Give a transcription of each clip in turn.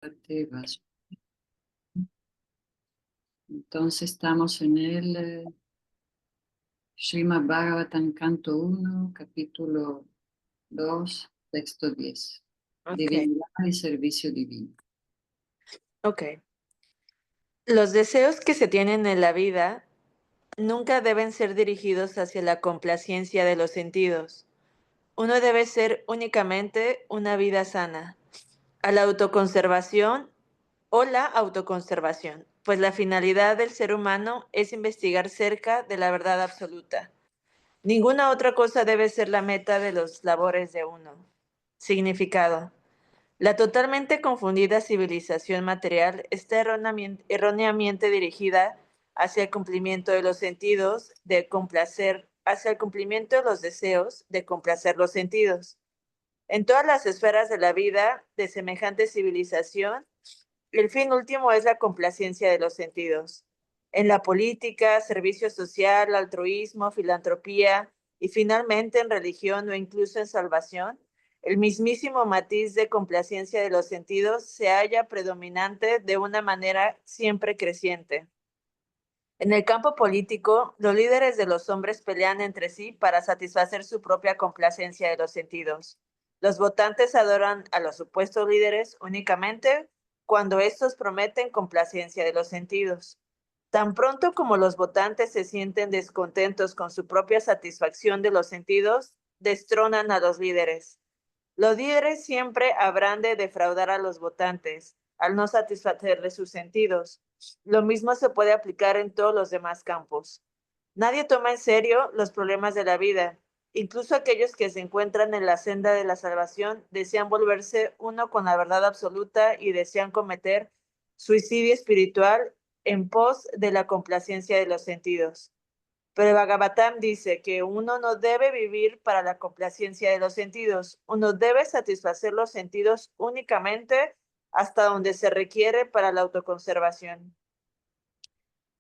Tebas. Entonces estamos en el Srimad Bhagavatam, canto 1, capítulo 2, texto 10. Ok, Divinidad y servicio divino. ok. Los deseos que se tienen en la vida nunca deben ser dirigidos hacia la complacencia de los sentidos. Uno debe ser únicamente una vida sana, a la autoconservación o la autoconservación, pues la finalidad del ser humano es investigar cerca de la verdad absoluta. Ninguna otra cosa debe ser la meta de los labores de uno. Significado. La totalmente confundida civilización material está erróneamente dirigida hacia el cumplimiento de los sentidos, de complacer, hacia el cumplimiento de los deseos, de complacer los sentidos. En todas las esferas de la vida de semejante civilización, el fin último es la complacencia de los sentidos. En la política, servicio social, altruismo, filantropía y finalmente en religión o incluso en salvación, el mismísimo matiz de complacencia de los sentidos se halla predominante de una manera siempre creciente. En el campo político, los líderes de los hombres pelean entre sí para satisfacer su propia complacencia de los sentidos. Los votantes adoran a los supuestos líderes únicamente cuando estos prometen complacencia de los sentidos. Tan pronto como los votantes se sienten descontentos con su propia satisfacción de los sentidos, destronan a los líderes. Los líderes siempre habrán de defraudar a los votantes al no satisfacerles sus sentidos. Lo mismo se puede aplicar en todos los demás campos. Nadie toma en serio los problemas de la vida. Incluso aquellos que se encuentran en la senda de la salvación desean volverse uno con la verdad absoluta y desean cometer suicidio espiritual en pos de la complacencia de los sentidos. Pero el Bhagavatam dice que uno no debe vivir para la complacencia de los sentidos, uno debe satisfacer los sentidos únicamente hasta donde se requiere para la autoconservación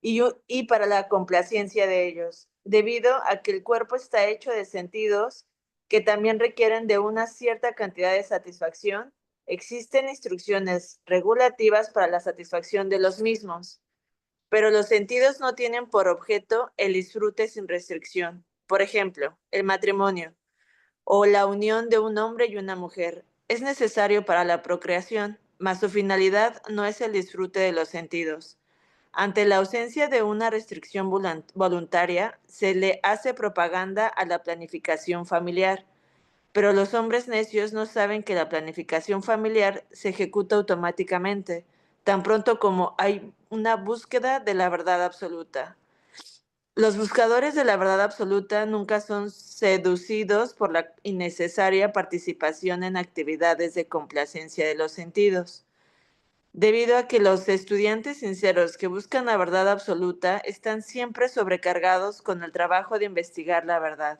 y para la complacencia de ellos, debido a que el cuerpo está hecho de sentidos que también requieren de una cierta cantidad de satisfacción. Existen instrucciones regulativas para la satisfacción de los mismos. Pero los sentidos no tienen por objeto el disfrute sin restricción. Por ejemplo, el matrimonio o la unión de un hombre y una mujer es necesario para la procreación, mas su finalidad no es el disfrute de los sentidos. Ante la ausencia de una restricción voluntaria, se le hace propaganda a la planificación familiar, pero los hombres necios no saben que la planificación familiar se ejecuta automáticamente, tan pronto como hay una búsqueda de la verdad absoluta. Los buscadores de la verdad absoluta nunca son seducidos por la innecesaria participación en actividades de complacencia de los sentidos, debido a que los estudiantes sinceros que buscan la verdad absoluta están siempre sobrecargados con el trabajo de investigar la verdad.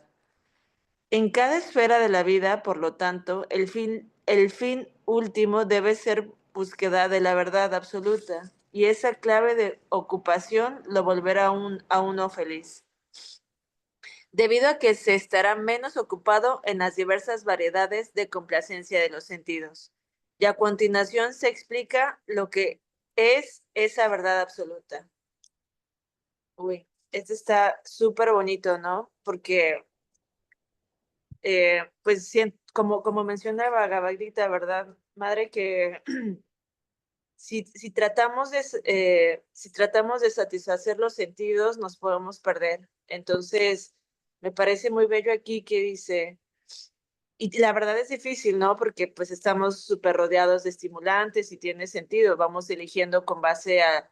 En cada esfera de la vida, por lo tanto, el fin último debe ser búsqueda de la verdad absoluta, y esa clave de ocupación lo volverá a uno feliz, debido a que se estará menos ocupado en las diversas variedades de complacencia de los sentidos. Y a continuación se explica lo que es esa verdad absoluta. Uy, este está súper bonito, ¿no? Porque pues como menciona Bhagavad Gita, ¿verdad? Madre, que si tratamos de satisfacer los sentidos, nos podemos perder. Entonces, me parece muy bello aquí que dice, y la verdad es difícil, ¿no? Porque pues estamos súper rodeados de estimulantes y tiene sentido, vamos eligiendo con base a,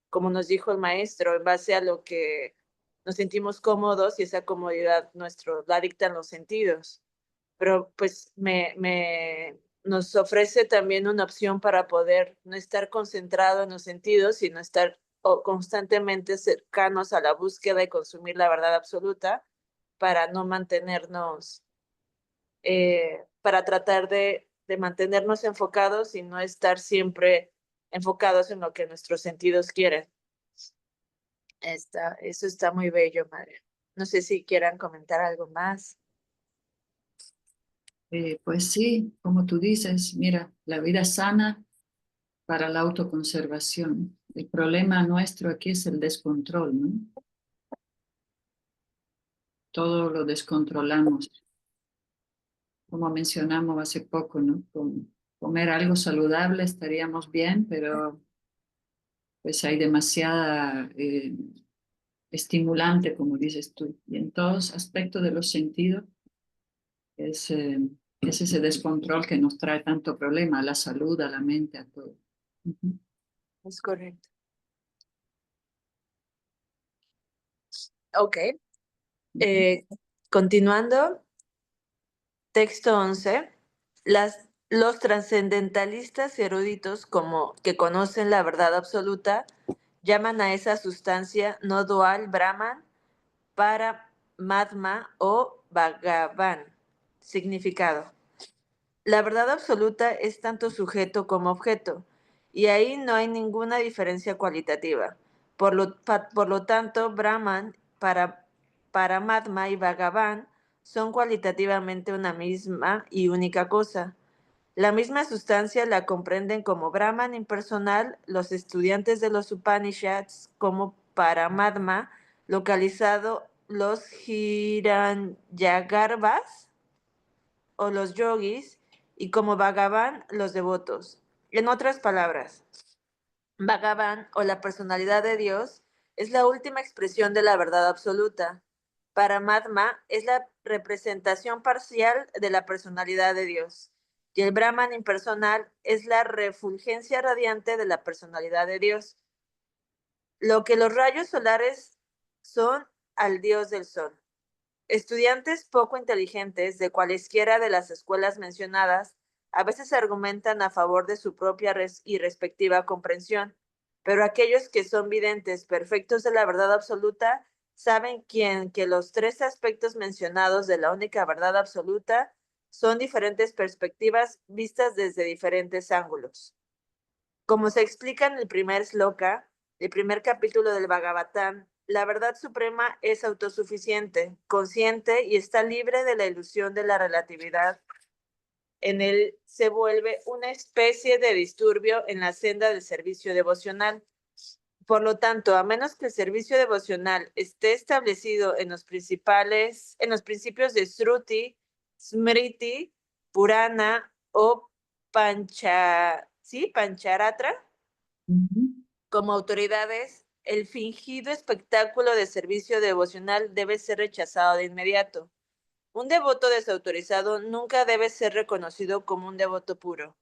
como nos dijo el maestro, en base a lo que nos sentimos cómodos y esa comodidad la dictan los sentidos, pero pues nos ofrece también una opción para poder no estar concentrado en los sentidos, sino estar constantemente cercanos a la búsqueda y consumir la verdad absoluta para no mantenernos, para tratar de mantenernos enfocados y no estar siempre enfocados en lo que nuestros sentidos quieren. Eso está muy bello, madre. No sé si quieran comentar algo más. Pues sí, como tú dices, mira, la vida sana para la autoconservación. El problema nuestro aquí es el descontrol, ¿no? Todo lo descontrolamos, como mencionamos hace poco, ¿no? Con comer algo saludable estaríamos bien, pero pues hay demasiada estimulante, como dices tú, y en todos aspectos de los sentidos es, es ese descontrol que nos trae tanto problema a la salud, a la mente, a todo. Ujú. Es correcto. Ok. Ujú. Eh, Continuando, texto 11. Los trascendentalistas eruditos como que conocen la verdad absoluta llaman a esa sustancia no dual Brahman, Paramatma o Bhagavan. Significado. La verdad absoluta es tanto sujeto como objeto, y ahí no hay ninguna diferencia cualitativa. Por lo tanto, Brahman, Paramatma y Bhagavan son cualitativamente una misma y única cosa. La misma sustancia la comprenden como Brahman impersonal los estudiantes de los Upanishads, como Paramatma, localizado los Hiranyagarbhas o los yogis, y como Bhagavan los devotos. En otras palabras, Bhagavan o la personalidad de Dios es la última expresión de la verdad absoluta. Paramatma es la representación parcial de la personalidad de Dios. Y el Brahman impersonal es la refulgencia radiante de la personalidad de Dios. Lo que los rayos solares son al Dios del sol. Estudiantes poco inteligentes de cualesquiera de las escuelas mencionadas a veces argumentan a favor de su propia y respectiva comprensión, pero aquellos que son videntes perfectos de la verdad absoluta saben que los tres aspectos mencionados de la única verdad absoluta son diferentes perspectivas vistas desde diferentes ángulos. Como se explica en el primer sloka, el primer capítulo del Bhagavatam, la verdad suprema es autosuficiente, consciente y está libre de la ilusión de la relatividad. En él se vuelve una especie de disturbio en la senda del servicio devocional. Por lo tanto, a menos que el servicio devocional esté establecido en los principios de Sruti, Smriti, Purana o Pancharatra, Ujú. como autoridades, el fingido espectáculo de servicio devocional debe ser rechazado de inmediato. Un devoto desautorizado nunca debe ser reconocido como un devoto puro.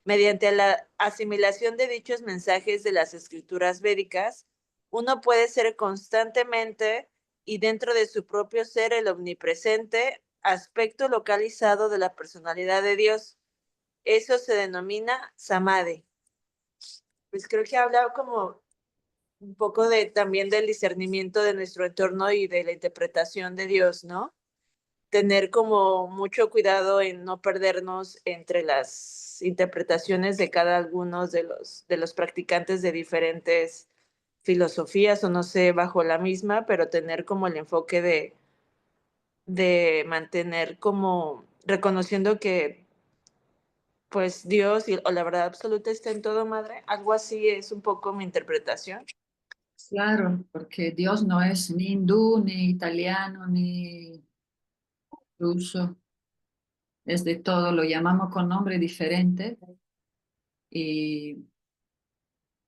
Mediante la asimilación de dichos mensajes de las escrituras védicas, uno puede ser constantemente y dentro de su propio ser el omnipresente aspecto localizado de la personalidad de Dios. Eso se denomina samadhi. Pues creo que habla como un poco de también del discernimiento de nuestro entorno y de la interpretación de Dios, ¿no? Tener como mucho cuidado en no perdernos entre las interpretaciones de cada uno de los practicantes de diferentes filosofías o no sé, bajo la misma, pero tener como el enfoque de mantener como reconociendo que pues Dios o la verdad absoluta está en todo, madre. Algo así es un poco mi interpretación. Claro, porque Dios no es ni hindú, ni italiano, ni ruso, es de todo, lo llamamos con nombre diferente y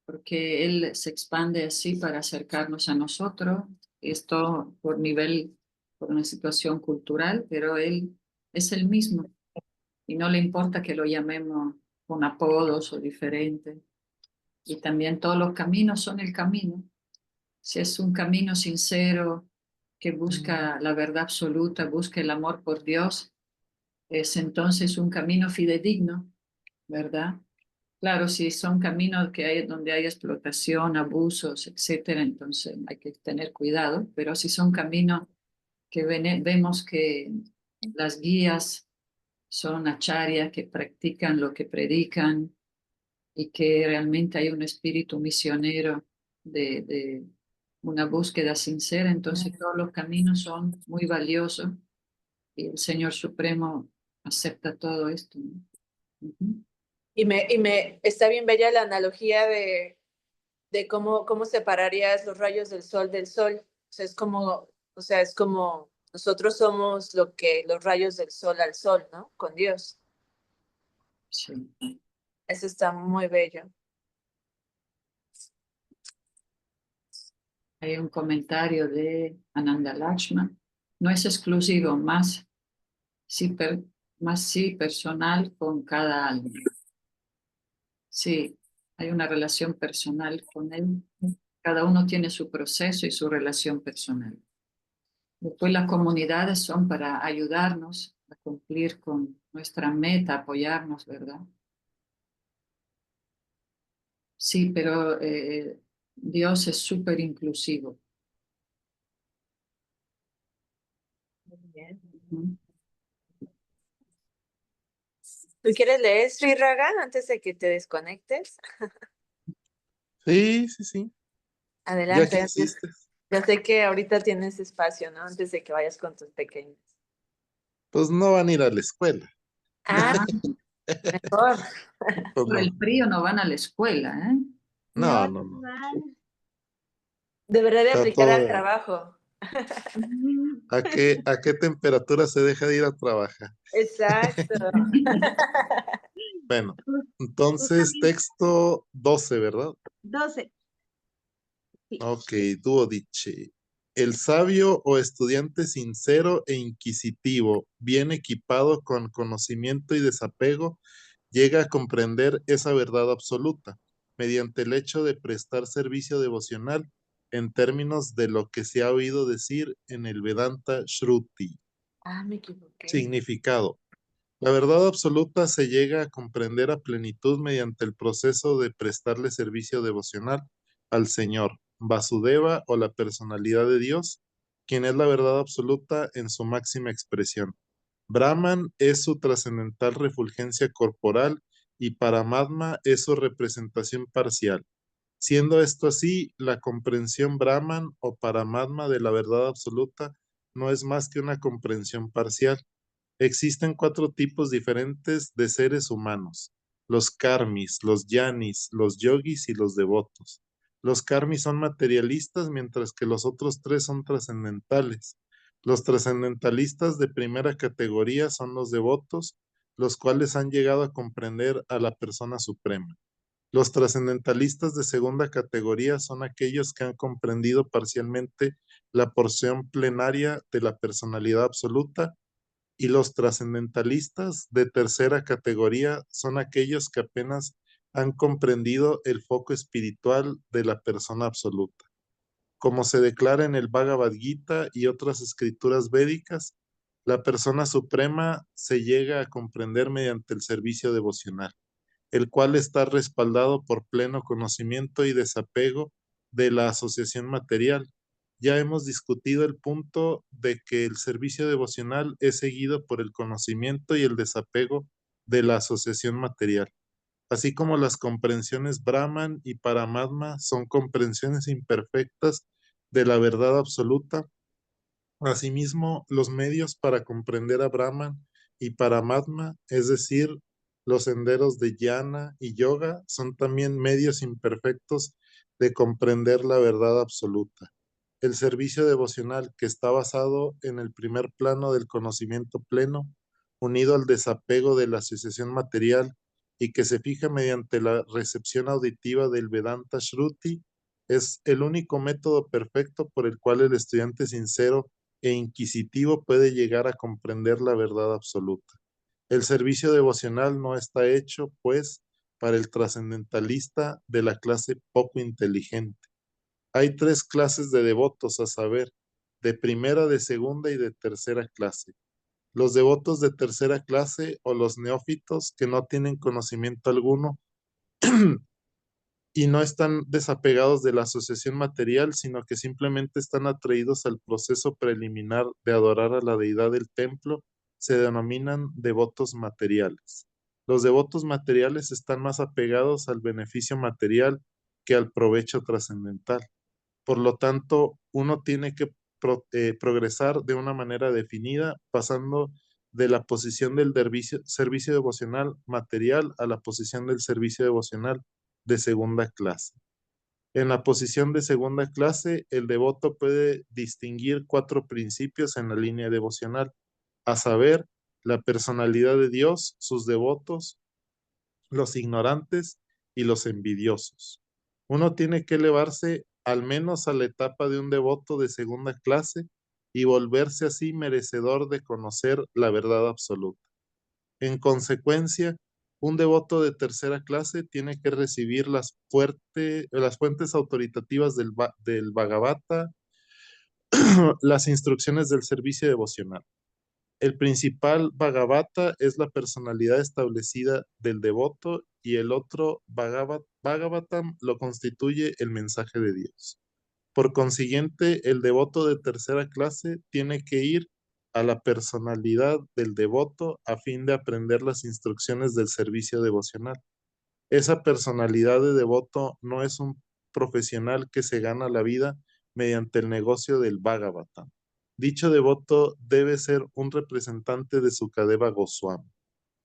porque Él se expande así para acercarnos a nosotros, esto por nivel, por una situación cultural, pero Él es el mismo y no le importa que lo llamemos con apodos o diferentes. Y también todos los caminos son el camino. Si es un camino sincero que busca la verdad absoluta, busca el amor por Dios, es entonces un camino fidedigno, ¿verdad? Claro, si son caminos que hay donde hay explotación, abusos, etcétera, entonces hay que tener cuidado, pero si son caminos que vemos que las guías son acharyas que practican lo que predican y que realmente hay un espíritu misionero de una búsqueda sincera, entonces todos los caminos son muy valiosos y el Señor Supremo acepta todo esto, ¿no? Ujú. Y me está bien bella la analogía de cómo separarías los rayos del sol del sol. O sea, es como nosotros somos lo que los rayos del sol al sol, ¿no? Con Dios. Sí. Eso está muy bello. Hay un comentario de Ananda Lakshman. No es exclusivo, sí, más sí personal con cada alma. Sí, hay una relación personal con él. Cada uno tiene su proceso y su relación personal. Después las comunidades son para ayudarnos a cumplir con nuestra meta, apoyarnos, ¿verdad? Sí, pero Dios es súper inclusivo. Muy bien. ¿No? ¿Tú quieres leer, Sri Raga, antes de que te desconectes? Sí, sí, sí. Ya que Adelante. insistes, Yo sé que ahorita tienes espacio, ¿no? Antes de que vayas con tus pequeños. pues no van a ir a la escuela. Ah, Ah, mejor. Pues por no, el frío no van a la escuela, ¿eh? No, no, no, no. debería de Está aplicar al todo. trabajo. A qué temperatura se deja de ir a trabajar? Exacto. Bueno, entonces texto 12, ¿verdad? 12. Sí. Ok, dúo dice. El sabio o estudiante sincero e inquisitivo, bien equipado con conocimiento y desapego, llega a comprender esa verdad absoluta mediante el hecho de prestar servicio devocional en términos de lo que se ha oído decir en el Vedanta Shruti. Ah, me equivoqué. Significado. La verdad absoluta se llega a comprender a plenitud mediante el proceso de prestarle servicio devocional al Señor, Vasudeva o la personalidad de Dios, quien es la verdad absoluta en su máxima expresión. Brahman es su trascendental refulgencia corporal y Paramatma es su representación parcial. Siendo esto así, la comprensión Brahman o Paramatma de la verdad absoluta no es más que una comprensión parcial. Existen cuatro tipos diferentes de seres humanos: los karmis, los yanis, los yogis y los devotos. Los karmis son materialistas, mientras que los otros tres son trascendentales. Los trascendentalistas de primera categoría son los devotos, los cuales han llegado a comprender a la persona suprema. Los trascendentalistas de segunda categoría son aquellos que han comprendido parcialmente la porción plenaria de la personalidad absoluta, y los trascendentalistas de tercera categoría son aquellos que apenas han comprendido el foco espiritual de la persona absoluta. Como se declara en el Bhagavad Gita y otras escrituras védicas, la persona suprema se llega a comprender mediante el servicio devocional, el cual está respaldado por pleno conocimiento y desapego de la asociación material. Ya hemos discutido el punto de que el servicio devocional es seguido por el conocimiento y el desapego de la asociación material, así como las comprensiones Brahman y Paramatma son comprensiones imperfectas de la verdad absoluta. Asimismo, los medios para comprender a Brahman y Paramatma, es decir, los senderos de Jnana y Yoga, son también medios imperfectos de comprender la verdad absoluta. El servicio devocional, que está basado en el primer plano del conocimiento pleno, unido al desapego de la asociación material y que se fija mediante la recepción auditiva del Vedanta Shruti, es el único método perfecto por el cual el estudiante sincero e inquisitivo puede llegar a comprender la verdad absoluta. El servicio devocional no está hecho, pues, para el trascendentalista de la clase poco inteligente. Hay tres clases de devotos, a saber, de primera, de segunda y de tercera clase. Los devotos de tercera clase o los neófitos que no tienen conocimiento alguno y no están desapegados de la asociación material, sino que simplemente están atraídos al proceso preliminar de adorar a la deidad del templo, se denominan devotos materiales. Los devotos materiales están más apegados al beneficio material que al provecho trascendental. Por lo tanto, uno tiene que progresar de una manera definida, pasando de la posición del servicio devocional material a la posición del servicio devocional de segunda clase. En la posición de segunda clase, el devoto puede distinguir 4 principios en la línea devocional, a saber, la personalidad de Dios, sus devotos, los ignorantes y los envidiosos. Uno tiene que elevarse al menos a la etapa de un devoto de segunda clase y volverse así merecedor de conocer la verdad absoluta. En consecuencia, un devoto de tercera clase tiene que recibir las fuentes autoritativas del Bhagavata, las instrucciones del servicio devocional. El principal Bhagavata es la personalidad establecida del devoto y el otro Bhagavatam lo constituye el mensaje de Dios. Por consiguiente, el devoto de tercera clase tiene que ir a la personalidad del devoto a fin de aprender las instrucciones del servicio devocional. Esa personalidad de devoto no es un profesional que se gana la vida mediante el negocio del Bhagavatam. Dicho devoto debe ser un representante de Sukadeva Goswami.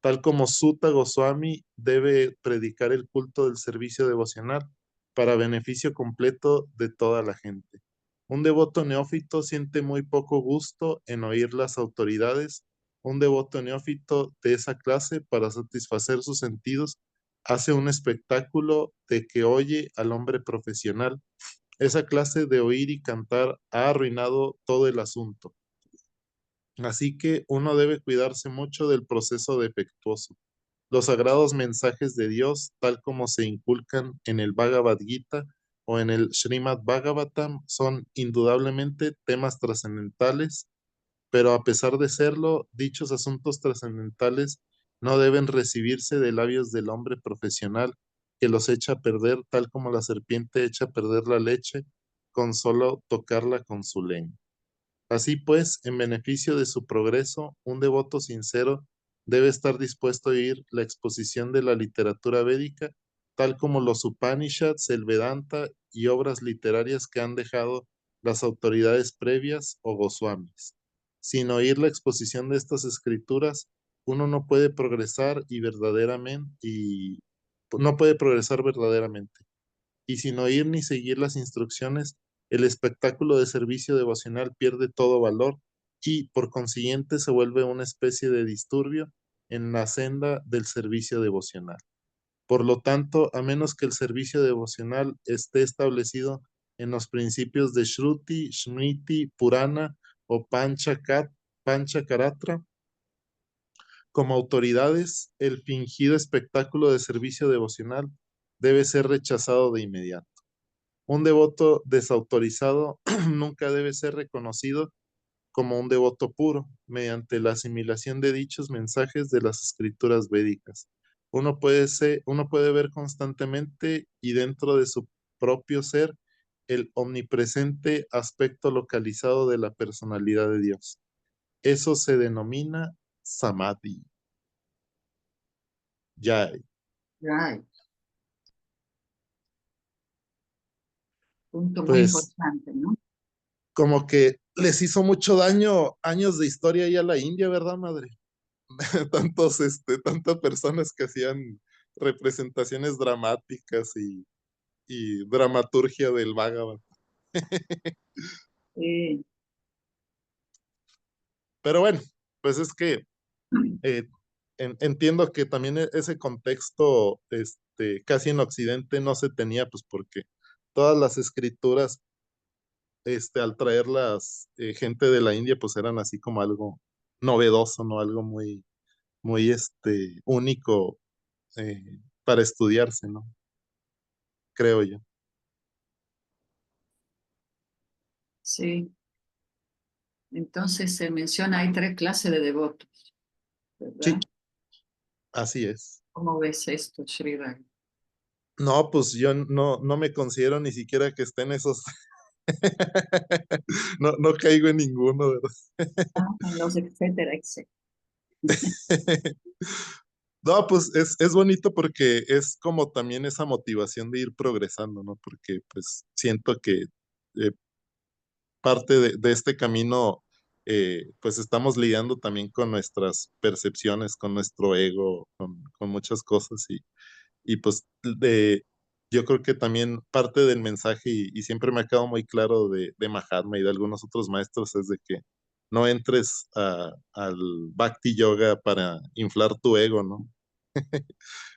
Tal como Sutta Goswami debe predicar el culto del servicio devocional para beneficio completo de toda la gente. Un devoto neófito siente muy poco gusto en oír las autoridades. Un devoto neófito de esa clase, para satisfacer sus sentidos, hace un espectáculo de que oye al hombre profesional. Esa clase de oír y cantar ha arruinado todo el asunto. Así que uno debe cuidarse mucho del proceso defectuoso. Los sagrados mensajes de Dios, tal como se inculcan en el Bhagavad Gita o en el Srimad Bhagavatam, son indudablemente temas trascendentales, pero a pesar de serlo, dichos asuntos trascendentales no deben recibirse de labios del hombre profesional que los echa a perder tal como la serpiente echa a perder la leche con solo tocarla con su lengua. Así pues, en beneficio de su progreso, un devoto sincero debe estar dispuesto a oír la exposición de la literatura védica, tal como los Upanishads, el Vedanta y obras literarias que han dejado las autoridades previas o Goswamis. Sin oír la exposición de estas escrituras, uno no puede progresar no puede progresar verdaderamente. Y sin oír ni seguir las instrucciones, el espectáculo de servicio devocional pierde todo valor y por consiguiente se vuelve una especie de disturbio en la senda del servicio devocional. Por lo tanto, a menos que el servicio devocional esté establecido en los principios de Shruti, Smriti, Purana o Panchakaratra, como autoridades, el fingido espectáculo de servicio devocional debe ser rechazado de inmediato. Un devoto desautorizado nunca debe ser reconocido como un devoto puro mediante la asimilación de dichos mensajes de las escrituras védicas. Uno puede ver constantemente y dentro de su propio ser el omnipresente aspecto localizado de la personalidad de Dios. Eso se denomina samadhi. Jai. Right. Punto muy Pues importante, ¿no? como que les hizo mucho daño años de historia ahí a la India, ¿verdad, madre? Tantas personas que hacían representaciones dramáticas y dramaturgia del Bhagavad. Sí. Pero bueno, pues es que eh, entiendo que también ese contexto casi en Occidente no se tenía, pues porque todas las escrituras, al traerlas gente de la India, pues eran así como algo novedoso, ¿no? Algo muy único eh, para estudiarse, ¿no? Creo yo. Sí. Entonces se menciona, hay 3 clases de devotos, Sí, ¿verdad? así es. ¿Cómo ves esto, Sridhar? No, pues yo no me considero ni siquiera que esté en esos. No caigo en ninguno, ¿verdad? Ah, en los etcétera, etcétera. No, pues es bonito porque es como también esa motivación de ir progresando, ¿no? Porque pues siento que parte de este camino pues estamos lidiando también con nuestras percepciones, con nuestro ego, con muchas cosas y pues yo creo que también parte del mensaje y siempre me ha quedado muy claro de Mahatma y de algunos otros maestros es de que no entres al Bhakti Yoga para inflar tu ego, ¿no?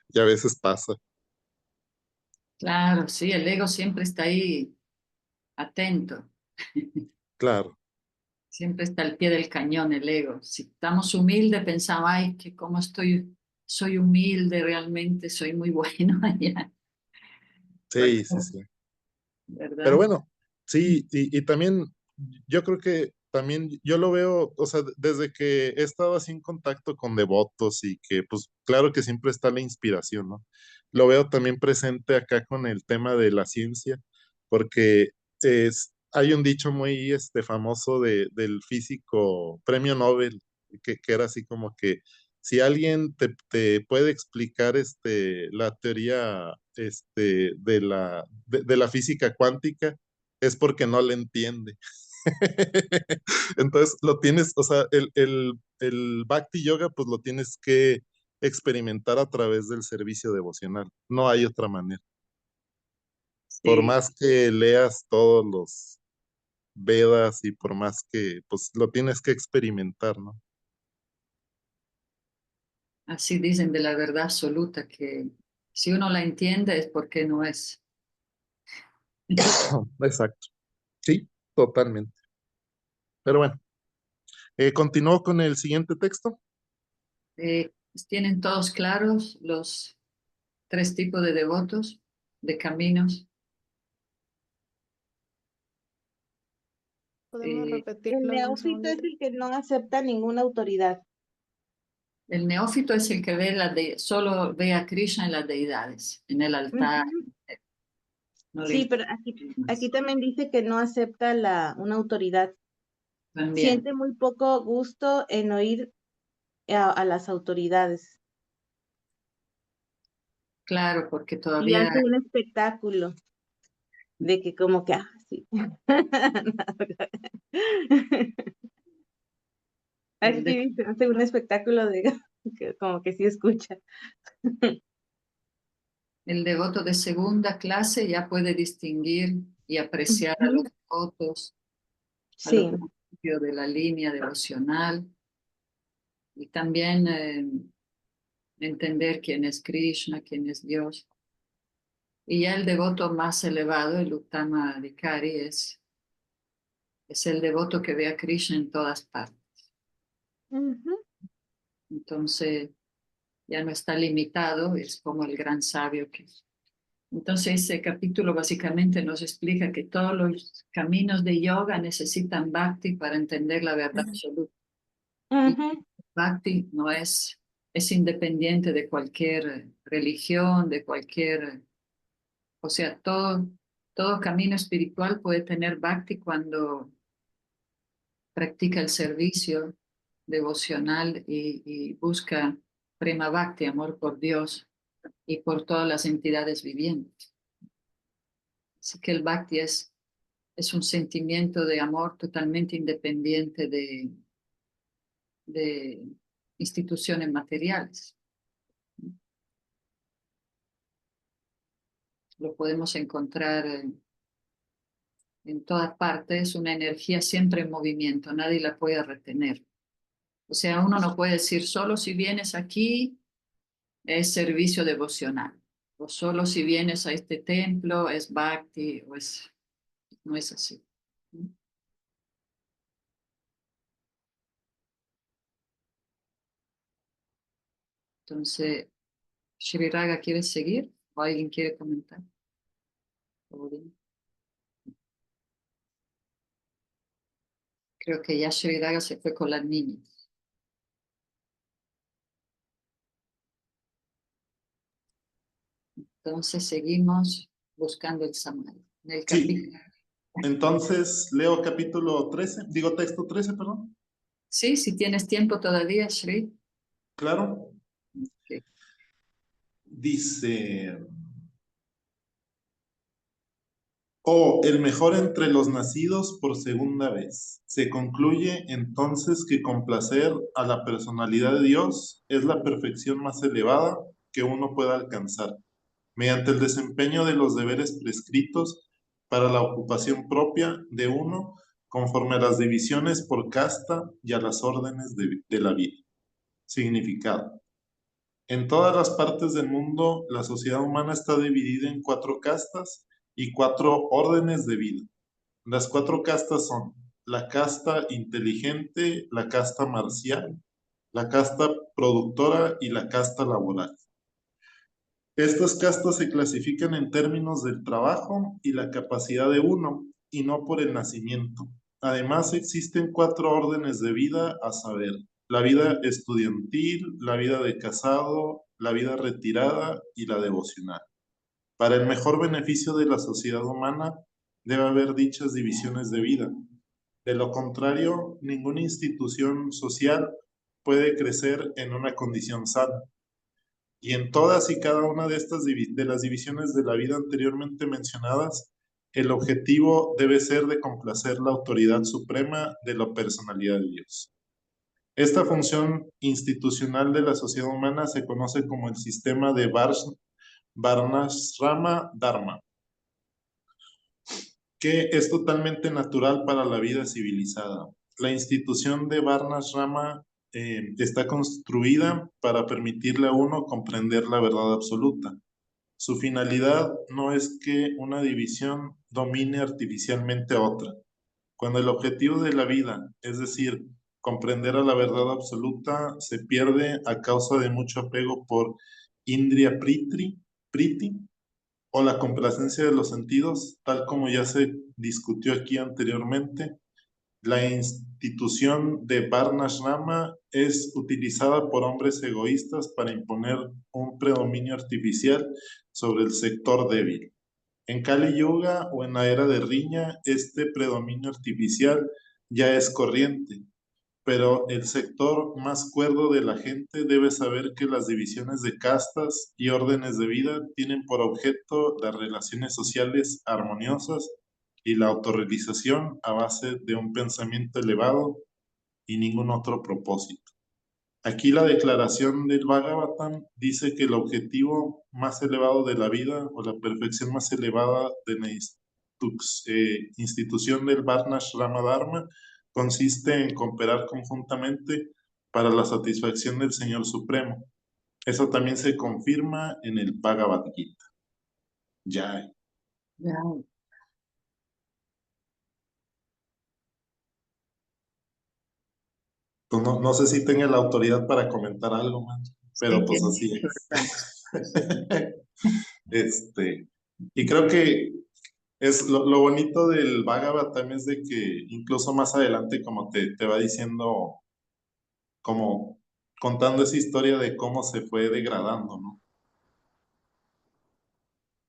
Y a veces pasa, Claro, sí, el ego siempre está ahí atento. claro. Siempre está al pie del cañón el ego. Si estamos humildes, pensamos, ay, que cómo estoy, soy humilde realmente, soy muy bueno allá, Sí, sí, sí. Pero ¿verdad? bueno, sí, y también yo creo que también yo lo veo, o sea, desde que he estado así en contacto con devotos y que pues claro que siempre está la inspiración, ¿no? Lo veo también presente acá con el tema de la ciencia, porque hay un dicho muy famoso del físico premio Nobel, que era así como que si alguien te puede explicar la teoría de la física cuántica, es porque no la entiende. Entonces lo tienes, o sea, el Bhakti Yoga, pues lo tienes que experimentar a través del servicio devocional. No hay otra manera. Por Sí, más que leas todos los Vedas y por más que, pues lo tienes que experimentar, ¿no? así dicen de la verdad absoluta, que si uno la entiende es porque no es. Exacto. Sí, totalmente. Pero bueno, continúo con el siguiente texto. ¿Tienen todos claros los tres tipos de devotos, de caminos? ¿Podemos Eh, El repetirlo un neófito es segundito? el que no acepta ninguna autoridad. el neófito es el que ve solo ve a Krishna en las deidades, en el altar, Ujú. no le Sí, pero importa aquí más. también dice que no acepta una autoridad. También, Siente muy poco gusto en oír a las autoridades claro, porque y todavía hace un espectáculo de que como que, sí. el, Aquí de- dice, hace un espectáculo de que como que sí escucha. el devoto de segunda clase ya puede distinguir y apreciar a los Ujú. devotos, a los Sí. principios de la línea devocional y también entender quién es Krishna, quién es Dios. Y ya el devoto más elevado, el Uttama Adhikari, es el devoto que ve a Krishna en todas partes. Ujú. Entonces ya no está limitado, es como el gran sabio que es. Entonces ese capítulo básicamente nos explica que todos los caminos de yoga necesitan bhakti para entender la verdad absoluta. Y Ujú. bhakti no es independiente de cualquier religión, de cualquier, o sea, todo camino espiritual puede tener bhakti cuando practica el servicio devocional y busca prema bhakti, amor por Dios y por todas las entidades vivientes. Así que el bhakti es un sentimiento de amor totalmente independiente de instituciones materiales. Lo podemos encontrar en todas partes, es una energía siempre en movimiento, nadie la puede retener. O sea, uno no puede decir solo si vienes aquí es servicio devocional, o solo si vienes a este templo es bhakti, no es así. Entonces, Shri Raga, ¿quieres seguir? ¿O alguien quiere comentar? ¿Todo bien? Creo que ya Shri Raga se fue con las niñas. Entonces, seguimos buscando el Samadhi. En el Sí, capítulo. entonces leo capítulo 13, digo texto 13, perdón. Sí, si tienes tiempo todavía, Shri. Claro. Ok. Dice, O el mejor entre los nacidos por segunda vez. Se concluye entonces que complacer a la personalidad de Dios es la perfección más elevada que uno pueda alcanzar, mediante el desempeño de los deberes prescritos para la ocupación propia de uno, conforme a las divisiones por casta y a las órdenes de la vida. Significado. En todas las partes del mundo, la sociedad humana está dividida en 4 castas y 4 órdenes de vida. Las 4 castas son la casta inteligente, la casta marcial, la casta productora y la casta laboral. Estas castas se clasifican en términos del trabajo y la capacidad de uno, y no por el nacimiento. Además, existen 4 órdenes de vida, a saber, la vida estudiantil, la vida de casado, la vida retirada y la devocional. Para el mejor beneficio de la sociedad humana, debe haber dichas divisiones de vida. De lo contrario, ninguna institución social puede crecer en una condición sana. Y en todas y cada una de estas de las divisiones de la vida anteriormente mencionadas, el objetivo debe ser de complacer la autoridad suprema de la personalidad de Dios. Esta función institucional de la sociedad humana se conoce como el sistema de Varnasrama Dharma, que es totalmente natural para la vida civilizada. La institución de Varnasrama está construida para permitirle a uno comprender la verdad absoluta. Su finalidad no es que una división domine artificialmente a otra. Cuando el objetivo de la vida, es decir, comprender a la verdad absoluta, se pierde a causa de mucho apego por Indriya Priti, o la complacencia de los sentidos, tal como ya se discutió aquí anteriormente, la institución de Varnasrama es utilizada por hombres egoístas para imponer un predominio artificial sobre el sector débil. En Kali Yuga o en la era de Riña, este predominio artificial ya es corriente, pero el sector más cuerdo de la gente debe saber que las divisiones de castas y órdenes de vida tienen por objeto las relaciones sociales armoniosas y la autorrealización a base de un pensamiento elevado y ningún otro propósito. Aquí la declaración del Bhagavatam dice que el objetivo más elevado de la vida o la perfección más elevada de la institución del Varnasrama Dharma consiste en cooperar conjuntamente para la satisfacción del Señor Supremo. Eso también se confirma en el Bhagavad Gita. Ya. Ya, Pues no sé si tenga la autoridad para comentar algo más, pero sí, pues tiene así mucho, es. ¿verdad? Y creo que es lo bonito del Bhagavatam es de que incluso más adelante como te va diciendo, como contando esa historia de cómo se fue degradando, ¿no?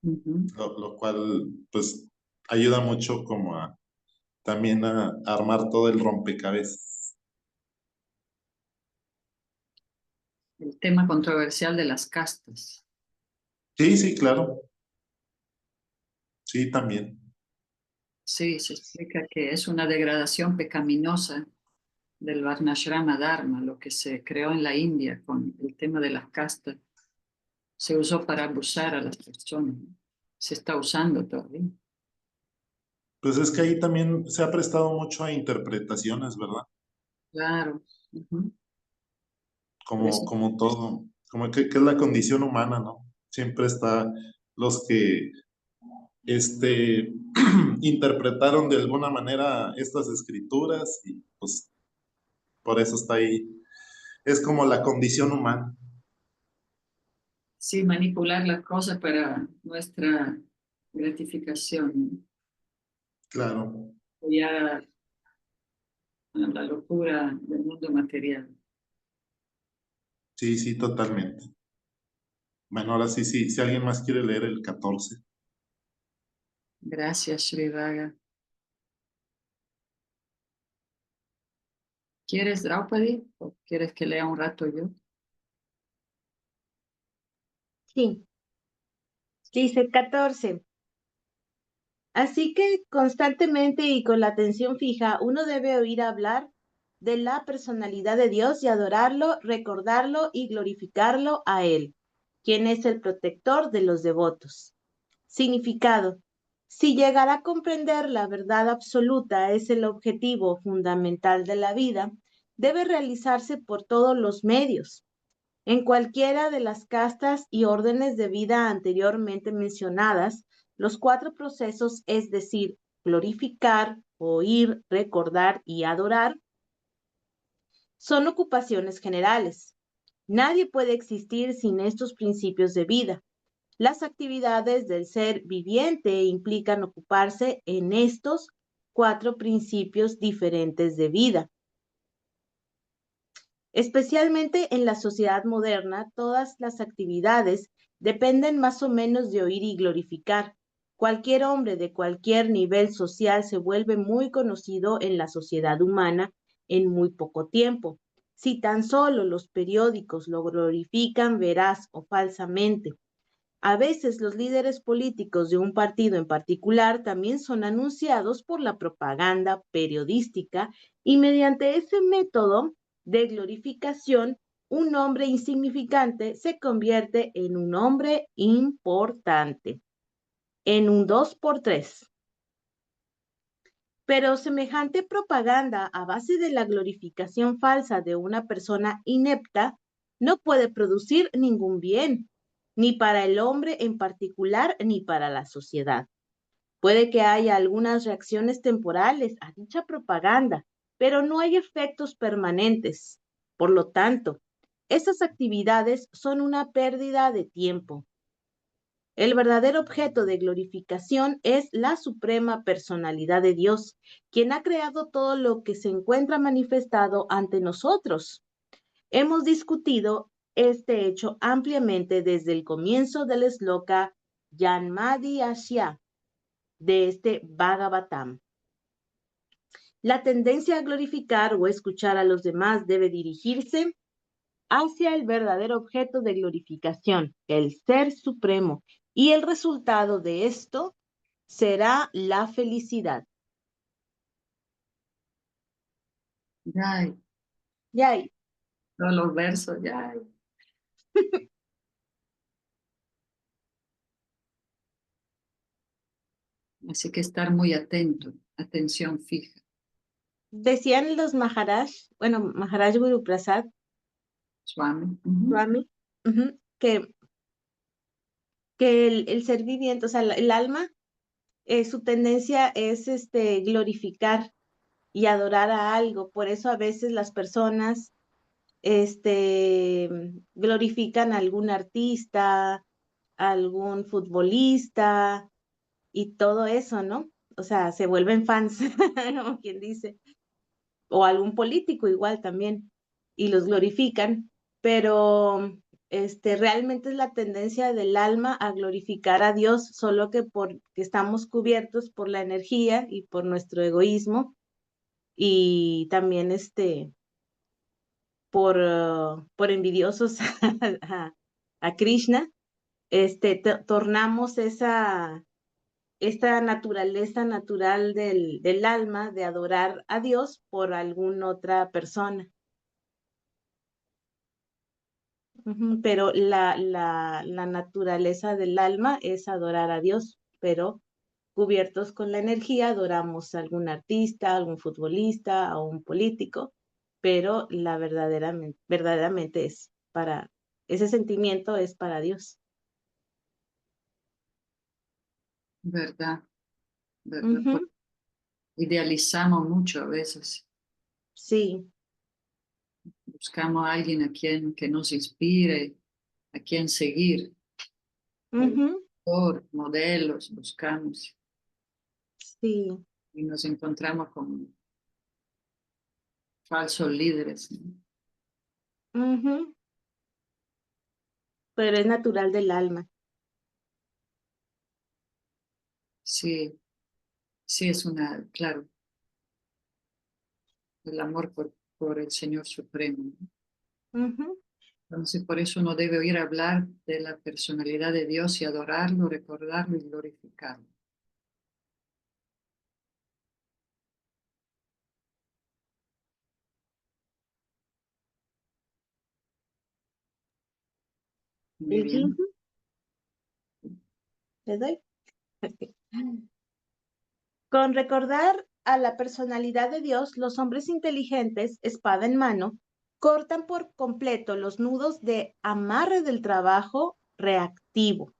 Ujú. Lo cual pues ayuda mucho como también a armar todo el rompecabezas. El tema controversial de las castas. Sí, sí, claro. Sí, también. Sí, se explica que es una degradación pecaminosa del Varnashrama Dharma, lo que se creó en la India con el tema de las castas. Se usó para abusar a las personas. Se está usando todavía. Pues es que ahí también se ha prestado mucho a interpretaciones, ¿verdad? Claro. Ujú. Por Como, eso, como todo, como que es la condición humana, ¿no? Siempre está los que interpretaron de alguna manera estas escrituras y pues por eso está ahí. Es como la condición humana. sí, manipular las cosas para nuestra gratificación, ¿no? Claro, Ya la locura del mundo material. sí, sí, totalmente. Bueno, ahora sí, sí, si alguien más quiere leer el 14. Gracias, Sri Raga. ¿Quieres, Draupadi? ¿O quieres que lea un rato yo? Sí, dice 14. Así que constantemente y con la atención fija, uno debe oír hablar de la personalidad de Dios y adorarlo, recordarlo y glorificarlo a Él, quien es el protector de los devotos. Significado. Si llegar a comprender la verdad absoluta es el objetivo fundamental de la vida, debe realizarse por todos los medios. En cualquiera de las castas y órdenes de vida anteriormente mencionadas, los 4 procesos, es decir, glorificar, oír, recordar y adorar, son ocupaciones generales. Nadie puede existir sin estos principios de vida. Las actividades del ser viviente implican ocuparse en estos 4 principios diferentes de vida. Especialmente en la sociedad moderna, todas las actividades dependen más o menos de oír y glorificar. Cualquier hombre de cualquier nivel social se vuelve muy conocido en la sociedad humana en muy poco tiempo. Si tan solo los periódicos lo glorifican veraz o falsamente. A veces los líderes políticos de un partido en particular también son anunciados por la propaganda periodística y mediante ese método de glorificación, un hombre insignificante se convierte en un hombre importante, en un 2x3. Pero semejante propaganda a base de la glorificación falsa de una persona inepta no puede producir ningún bien, ni para el hombre en particular, ni para la sociedad. Puede que haya algunas reacciones temporales a dicha propaganda, pero no hay efectos permanentes. Por lo tanto, esas actividades son una pérdida de tiempo. El verdadero objeto de glorificación es la suprema personalidad de Dios, quien ha creado todo lo que se encuentra manifestado ante nosotros. Hemos discutido este hecho ampliamente desde el comienzo del sloka Janmadi Asya de este Bhagavatam. La tendencia a glorificar o escuchar a los demás debe dirigirse hacia el verdadero objeto de glorificación, el Ser Supremo, y el resultado de esto será la felicidad. Ya, Yay. todos los versos, ya. Así que estar muy atento, atención fija. Decían los Maharaj, bueno, Maharaj Guru Prasad, Swami. Swami, que el ser viviente, o sea, el alma, su tendencia es glorificar y adorar a algo. Por eso a veces las personas glorifican a algún artista, a algún futbolista y todo eso, ¿no? O sea, se vuelven fans, como quien dice, o algún político igual también, y los glorifican, pero realmente es la tendencia del alma a glorificar a Dios, solo que porque estamos cubiertos por la energía y por nuestro egoísmo, y también por envidiosos a Krishna, tornamos esta naturaleza natural del alma de adorar a Dios por alguna otra persona. Pero la naturaleza del alma es adorar a Dios, pero cubiertos con la energía adoramos a algún artista, a algún futbolista, a un político, pero verdaderamente ese sentimiento es para Dios. ¿Verdad? ¿Verdad? Idealizamos mucho a veces. Sí. Buscamos a alguien a quien que nos inspire, a quien seguir. Por modelos buscamos. Sí. Y nos encontramos con falsos líderes, ¿no? Pero es natural del alma. Sí, sí es claro, el amor por el Señor Supremo, ¿no? Entonces, por eso uno debe oír hablar de la personalidad de Dios y adorarlo, recordarlo y glorificarlo. Muy bien. Ujú. ¿Le doy? Con recordar a la personalidad de Dios, los hombres inteligentes, espada en mano, cortan por completo los nudos de amarre del trabajo reactivo,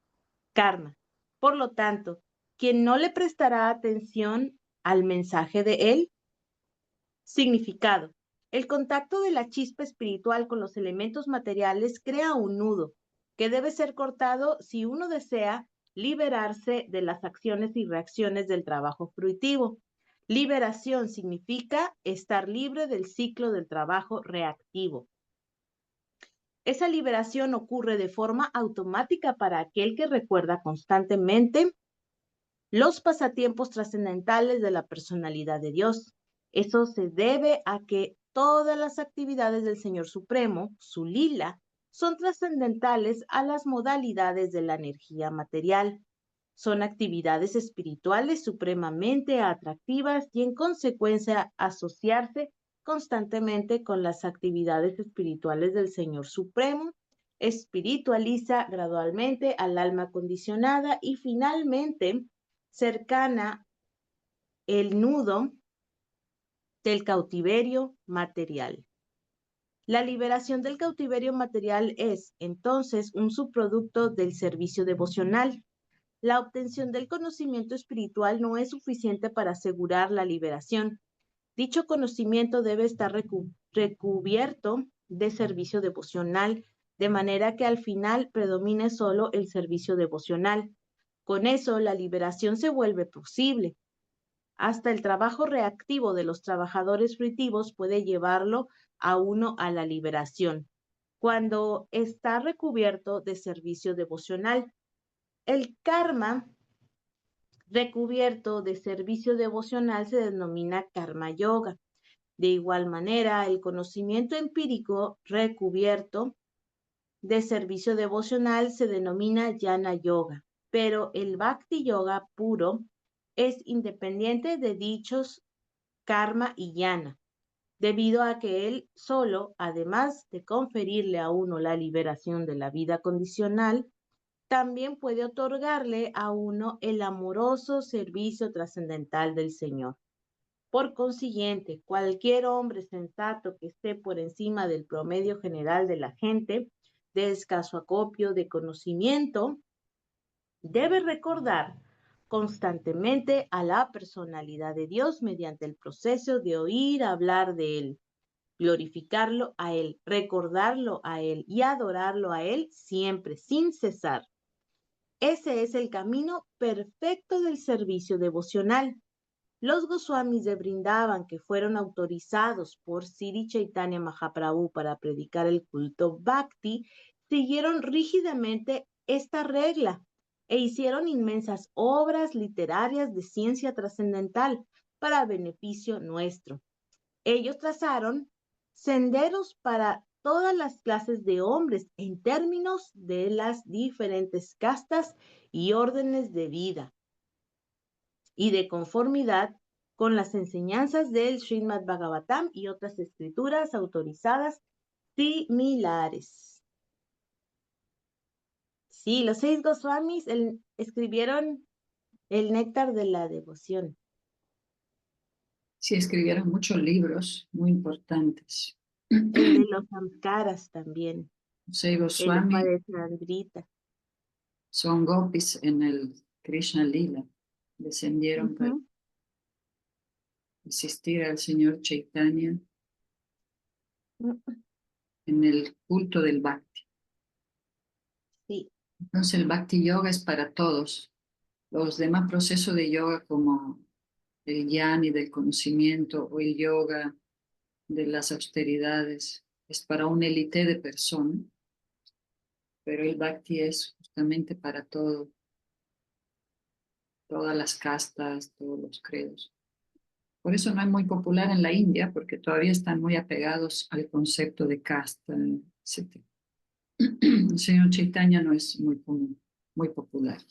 karma. Por lo tanto, quien no le prestará atención al mensaje de él, significado. El contacto de la chispa espiritual con los elementos materiales crea un nudo que debe ser cortado si uno desea liberarse de las acciones y reacciones del trabajo fruitivo. Liberación significa estar libre del ciclo del trabajo reactivo. Esa liberación ocurre de forma automática para aquel que recuerda constantemente los pasatiempos trascendentales de la personalidad de Dios. Eso se debe a que todas las actividades del Señor Supremo, su lila, son trascendentales a las modalidades de la energía material. Son actividades espirituales supremamente atractivas y en consecuencia asociarse constantemente con las actividades espirituales del Señor Supremo espiritualiza gradualmente al alma condicionada y finalmente cercana el nudo del cautiverio material. La liberación del cautiverio material es, entonces, un subproducto del servicio devocional. La obtención del conocimiento espiritual no es suficiente para asegurar la liberación. Dicho conocimiento debe estar recubierto de servicio devocional, de manera que al final predomine solo el servicio devocional. Con eso, la liberación se vuelve posible. Hasta el trabajo reactivo de los trabajadores fruitivos puede llevarlo a uno a la liberación, cuando está recubierto de servicio devocional. El karma recubierto de servicio devocional se denomina karma yoga. De igual manera, el conocimiento empírico recubierto de servicio devocional se denomina jnana yoga, pero el bhakti yoga puro es independiente de dichos karma y jnana, debido a que él solo, además de conferirle a uno la liberación de la vida condicional, también puede otorgarle a uno el amoroso servicio trascendental del Señor. Por consiguiente, cualquier hombre sensato que esté por encima del promedio general de la gente, de escaso acopio de conocimiento, debe recordar constantemente a la personalidad de Dios mediante el proceso de oír hablar de Él, glorificarlo a Él, recordarlo a Él y adorarlo a Él siempre, sin cesar. Ese es el camino perfecto del servicio devocional. Los Goswamis de Vrindavan, que fueron autorizados por Sri Chaitanya Mahaprabhu para predicar el culto Bhakti, siguieron rígidamente esta regla e hicieron inmensas obras literarias de ciencia trascendental para beneficio nuestro. Ellos trazaron senderos para todas las clases de hombres en términos de las diferentes castas y órdenes de vida y de conformidad con las enseñanzas del Srimad Bhagavatam y otras escrituras autorizadas similares. Sí, los 6 Goswamis escribieron el néctar de la devoción. Sí, escribieron muchos libros muy importantes. El de los samskaras también. Sei El Goswami de Sandrita. son gopis en el Krishna Lila. Descendieron para asistir al señor Chaitanya en el culto del Bhakti. Sí. Entonces el Bhakti Yoga es para todos. Los demás procesos de yoga como el yani del conocimiento o el yoga de las austeridades es para una élite de personas, pero el Bhakti es justamente para todo, todas las castas, todos los credos. Por eso no es muy popular en la India, porque todavía están muy apegados al concepto de casta, etc. El señor Chaitanya no es muy común, muy popular.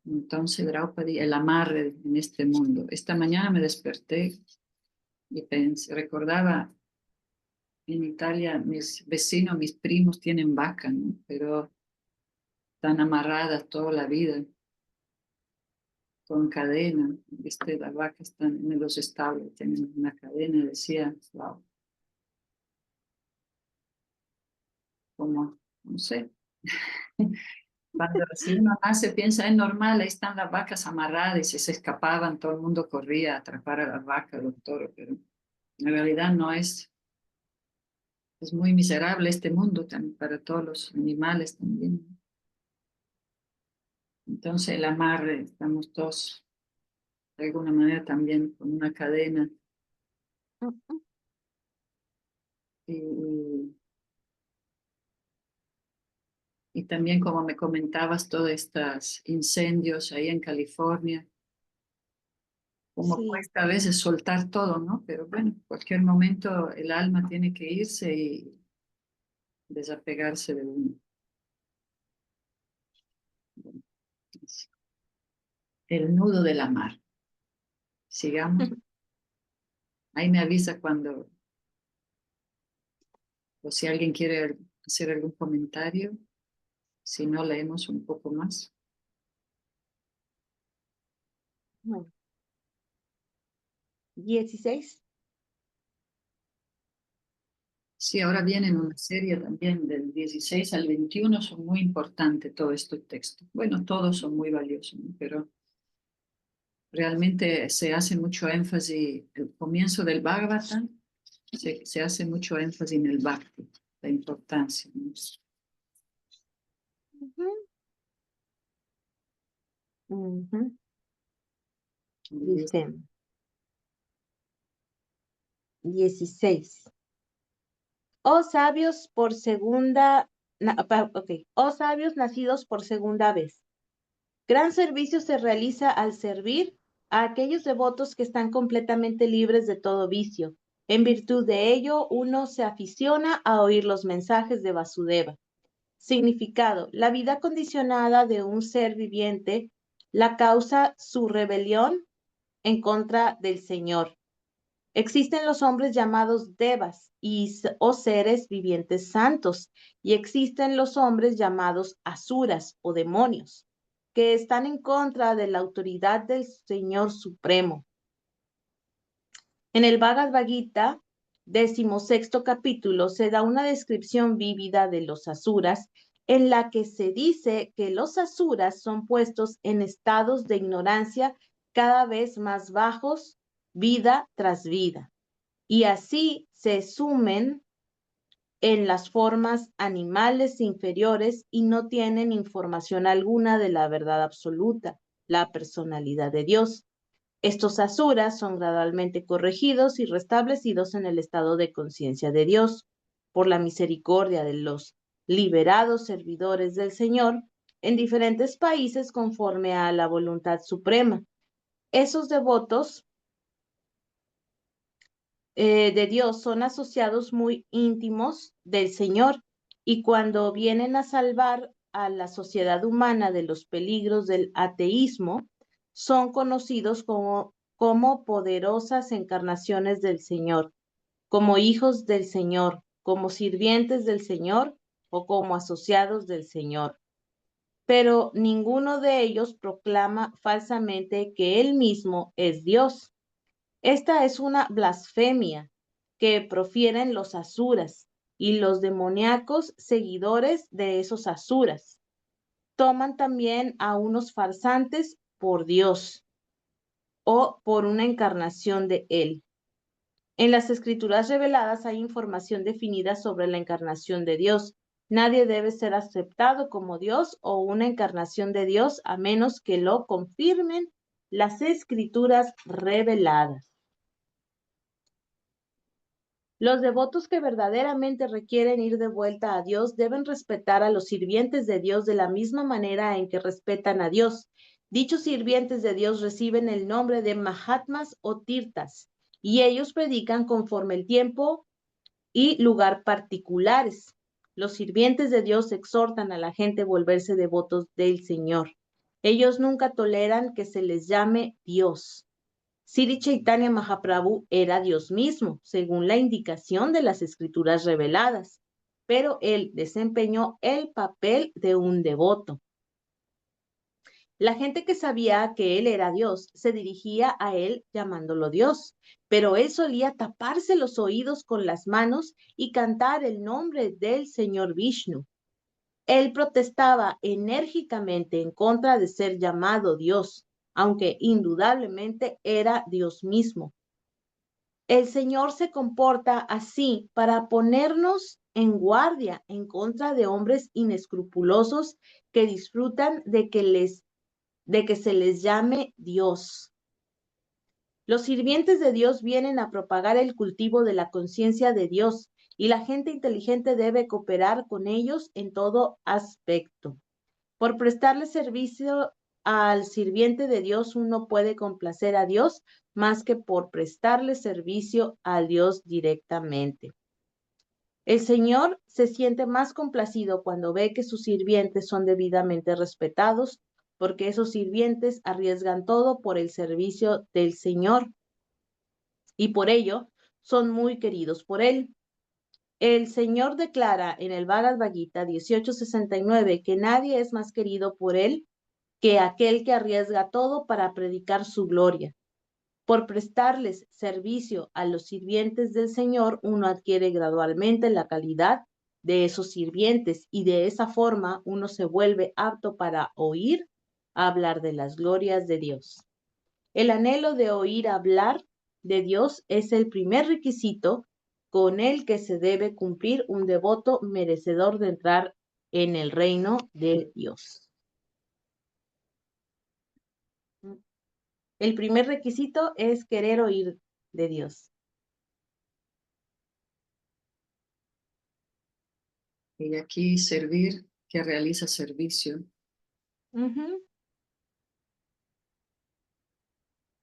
Entonces, Draupadi, el amarre en este mundo. Esta mañana me desperté y recordaba En Italia, mis vecinos, mis primos tienen vacas, ¿no? Pero están amarradas toda la vida con cadena. ¿Viste? Las vacas están en los establos, tienen una cadena, decía, wow, como, no sé. Cuando si uno nace, piensa, es normal, ahí están las vacas amarradas y si se escapaban, todo el mundo corría a atrapar a las vacas, los toros, pero en realidad no es, es muy miserable este mundo también para todos los animales también. Entonces el amarre, estamos todos de alguna manera también con una cadena y, y también como me comentabas, todos estos incendios ahí en California, como Sí. cuesta a veces soltar todo, ¿no? Pero bueno, en cualquier momento el alma tiene que irse y desapegarse de uno. Es el nudo de la mar. Sigamos. Ahí me avisa cuando, o si alguien quiere hacer algún comentario, si no, leemos un poco más. Bueno, 16. Sí, ahora vienen una serie también del 16 al 21, son muy importantes todos estos textos. Bueno, todos son muy valiosos, ¿no? Pero realmente se hace mucho énfasis, el comienzo del Bhagavatam, se hace mucho énfasis en el Bhakti, la importancia, ¿no? Ujú, ujú. Dice 16. Oh sabios por segunda, oh sabios nacidos por segunda vez. Gran servicio se realiza al servir a aquellos devotos que están completamente libres de todo vicio. En virtud de ello, uno se aficiona a oír los mensajes de Vasudeva. Significado: la vida condicionada de un ser viviente la causa su rebelión en contra del Señor. Existen los hombres llamados devas o seres vivientes santos, y existen los hombres llamados asuras o demonios, que están en contra de la autoridad del Señor Supremo. En el Bhagavad Gita, 16º capítulo, se da una descripción vívida de los asuras, en la que se dice que los asuras son puestos en estados de ignorancia cada vez más bajos, vida tras vida, y así se sumen en las formas animales inferiores y no tienen información alguna de la verdad absoluta, la personalidad de Dios. Estos asuras son gradualmente corregidos y restablecidos en el estado de conciencia de Dios por la misericordia de los liberados servidores del Señor en diferentes países conforme a la voluntad suprema. Esos devotos de Dios son asociados muy íntimos del Señor, y cuando vienen a salvar a la sociedad humana de los peligros del ateísmo, son conocidos como poderosas encarnaciones del Señor, como hijos del Señor, como sirvientes del Señor o como asociados del Señor. Pero ninguno de ellos proclama falsamente que Él mismo es Dios. Esta es una blasfemia que profieren los asuras, y los demoníacos seguidores de esos asuras toman también a unos farsantes por Dios o por una encarnación de Él. En las escrituras reveladas hay información definida sobre la encarnación de Dios. Nadie debe ser aceptado como Dios o una encarnación de Dios a menos que lo confirmen las escrituras reveladas. Los devotos que verdaderamente requieren ir de vuelta a Dios deben respetar a los sirvientes de Dios de la misma manera en que respetan a Dios. Dichos sirvientes de Dios reciben el nombre de Mahatmas o Tirtas, y ellos predican conforme el tiempo y lugar particulares. Los sirvientes de Dios exhortan a la gente a volverse devotos del Señor. Ellos nunca toleran que se les llame Dios. Sri Chaitanya Mahaprabhu era Dios mismo, según la indicación de las escrituras reveladas, pero él desempeñó el papel de un devoto. La gente que sabía que él era Dios se dirigía a él llamándolo Dios, pero él solía taparse los oídos con las manos y cantar el nombre del Señor Vishnu. Él protestaba enérgicamente en contra de ser llamado Dios, aunque indudablemente era Dios mismo. El Señor se comporta así para ponernos en guardia en contra de hombres inescrupulosos que disfrutan de que se les llame Dios. Los sirvientes de Dios vienen a propagar el cultivo de la conciencia de Dios y la gente inteligente debe cooperar con ellos en todo aspecto. Por prestarle servicio al sirviente de Dios, uno puede complacer a Dios más que por prestarle servicio a Dios directamente. El Señor se siente más complacido cuando ve que sus sirvientes son debidamente respetados, porque esos sirvientes arriesgan todo por el servicio del Señor y por ello son muy queridos por Él. El Señor declara en el Bhagavad Gita 18:69 que nadie es más querido por Él que aquel que arriesga todo para predicar su gloria. Por prestarles servicio a los sirvientes del Señor, uno adquiere gradualmente la calidad de esos sirvientes y de esa forma uno se vuelve apto para oír hablar de las glorias de Dios. El anhelo de oír hablar de Dios es el primer requisito con el que se debe cumplir un devoto merecedor de entrar en el reino de Dios. El primer requisito es querer oír de Dios. Y aquí servir, que realiza servicio.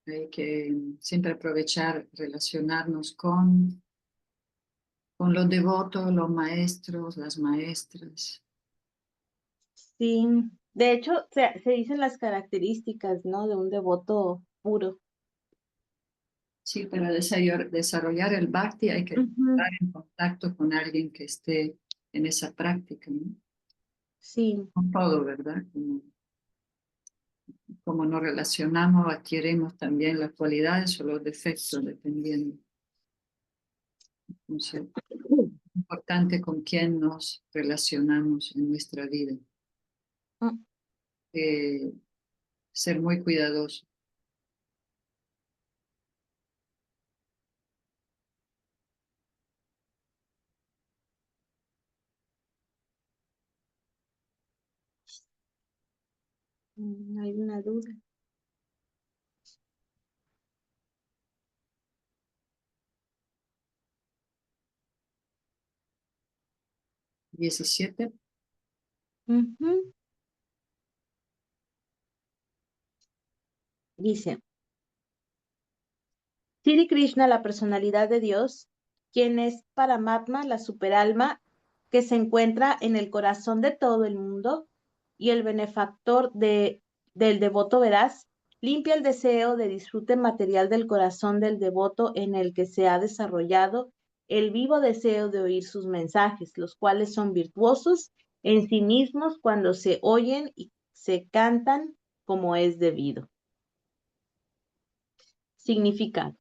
Hay que siempre aprovechar, relacionarnos con los devotos, los maestros, las maestras. Sí, de hecho, se dicen las características, ¿no? De un devoto puro. Sí, para desarrollar el bhakti hay que estar en contacto con alguien que esté en esa práctica, ¿no? Sí. Con todo, ¿verdad? Como nos relacionamos, adquirimos también las cualidades o los defectos, dependiendo. Entonces, es importante con quién nos relacionamos en nuestra vida. Ser muy cuidadoso. Hay una duda. ¿17? Dice, Sri Krishna, la personalidad de Dios, quien es Paramatma, la superalma, que se encuentra en el corazón de todo el mundo, y el benefactor del devoto veraz, limpia el deseo de disfrute material del corazón del devoto en el que se ha desarrollado el vivo deseo de oír sus mensajes, los cuales son virtuosos en sí mismos cuando se oyen y se cantan como es debido. Significado.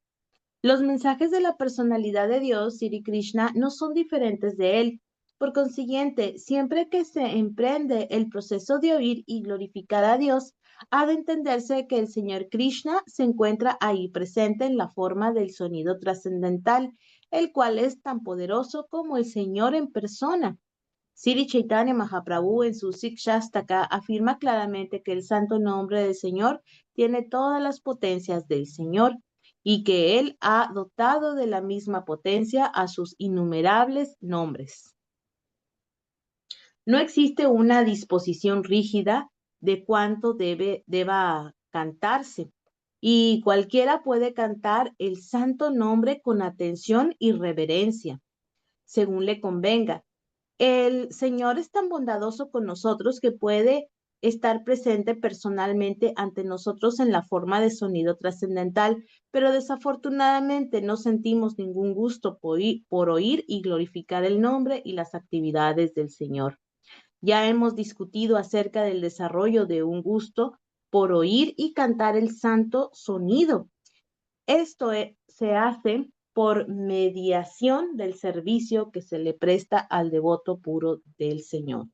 Los mensajes de la personalidad de Dios, Sri Krishna, no son diferentes de él. Por consiguiente, siempre que se emprende el proceso de oír y glorificar a Dios, ha de entenderse que el Señor Krishna se encuentra ahí presente en la forma del sonido trascendental, el cual es tan poderoso como el Señor en persona. Sri Chaitanya Mahaprabhu en su Sikshastaka afirma claramente que el santo nombre del Señor tiene todas las potencias del Señor y que Él ha dotado de la misma potencia a sus innumerables nombres. No existe una disposición rígida de cuánto deba cantarse, y cualquiera puede cantar el santo nombre con atención y reverencia, según le convenga. El Señor es tan bondadoso con nosotros que puede estar presente personalmente ante nosotros en la forma de sonido trascendental, pero desafortunadamente no sentimos ningún gusto por oír y glorificar el nombre y las actividades del Señor. Ya hemos discutido acerca del desarrollo de un gusto por oír y cantar el santo sonido. Esto se hace por mediación del servicio que se le presta al devoto puro del Señor.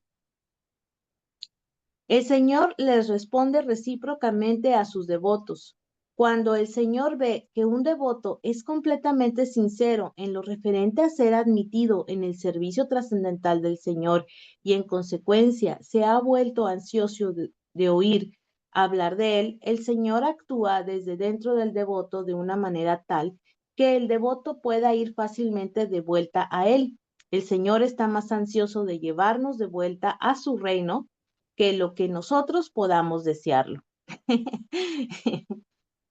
El Señor les responde recíprocamente a sus devotos. Cuando el Señor ve que un devoto es completamente sincero en lo referente a ser admitido en el servicio trascendental del Señor y en consecuencia se ha vuelto ansioso de oír hablar de él, el Señor actúa desde dentro del devoto de una manera tal que el devoto pueda ir fácilmente de vuelta a él. El Señor está más ansioso de llevarnos de vuelta a su reino que lo que nosotros podamos desearlo.